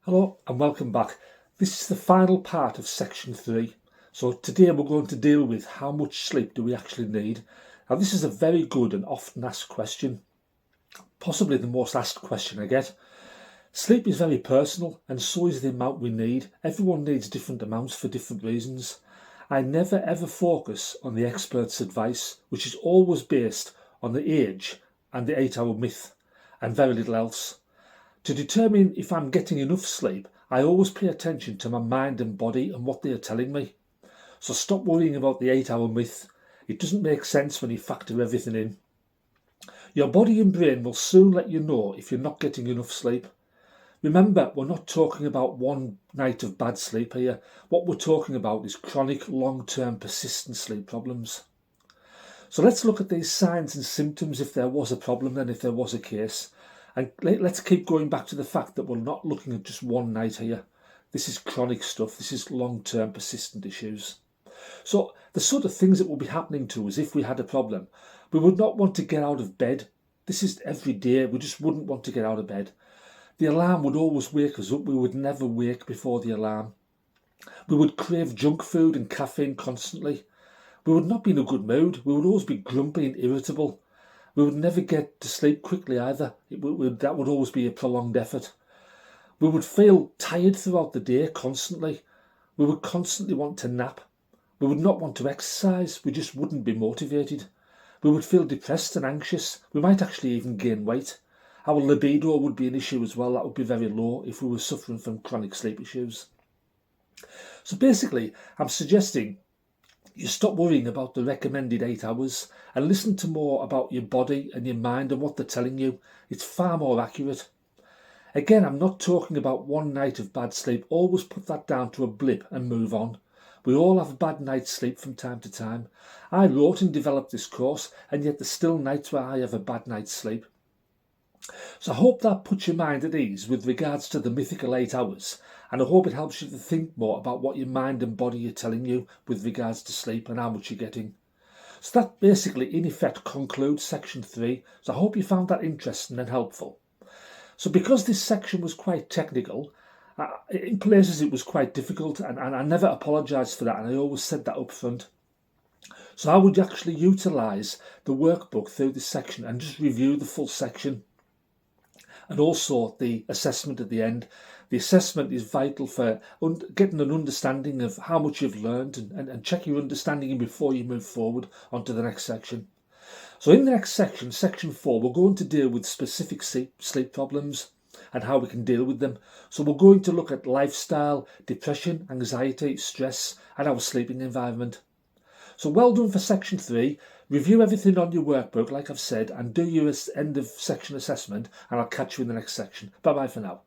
Hello and welcome back. This is the final part of section 3. So today we're going to deal with how much sleep do we actually need. Now this is a very good and often asked question, possibly the most asked question I get. Sleep is very personal and so is the amount we need. Everyone needs different amounts for different reasons. I never ever focus on the expert's advice, which is always based on the age and the 8-hour myth and very little else. To determine if I'm getting enough sleep, I always pay attention to my mind and body and what they are telling me. So stop worrying about the 8-hour myth. It doesn't make sense when you factor everything in. Your body and brain will soon let you know if you're not getting enough sleep. Remember, we're not talking about one night of bad sleep here. What we're talking about is chronic, long-term, persistent sleep problems. So let's look at these signs and symptoms if there was a problem and if there was a case. And let's keep going back to the fact that we're not looking at just one night here. This is chronic stuff. This is long-term persistent issues. So the sort of things that will be happening to us if we had a problem. We would not want to get out of bed. This is every day. We just wouldn't want to get out of bed. The alarm would always wake us up. We would never wake before the alarm. We would crave junk food and caffeine constantly. We would not be in a good mood. We would always be grumpy and irritable. We would never get to sleep quickly either. That would always be a prolonged effort. We would feel tired throughout the day constantly. We would constantly want to nap. We would not want to exercise. We just wouldn't be motivated. We would feel depressed and anxious. We might actually even gain weight. Our libido would be an issue as well. That would be very low if we were suffering from chronic sleep issues. So basically, I'm suggesting you stop worrying about the recommended 8 hours and listen to more about your body and your mind and what they're telling you. It's far more accurate. Again, I'm not talking about one night of bad sleep. Always put that down to a blip and move on. We all have bad night's sleep from time to time. I wrote and developed this course, and yet there's still nights where I have a bad night's sleep. So I hope that puts your mind at ease with regards to the mythical 8 hours, and I hope it helps you to think more about what your mind and body are telling you with regards to sleep and how much you're getting. So that basically in effect concludes section 3, so I hope you found that interesting and helpful. So because this section was quite technical, in places it was quite difficult, and I never apologise for that, and I always said that up front. So I would actually utilise the workbook through this section and just review the full section. And also the assessment at the end. The assessment is vital for getting an understanding of how much you've learned and check your understanding before you move forward onto the next section. So in the next section, section 4, we're going to deal with specific sleep problems and how we can deal with them. So we're going to look at lifestyle, depression, anxiety, stress and our sleeping environment. So well done for section 3. Review everything on your workbook, like I've said, and do your end of section assessment, and I'll catch you in the next section. Bye bye for now.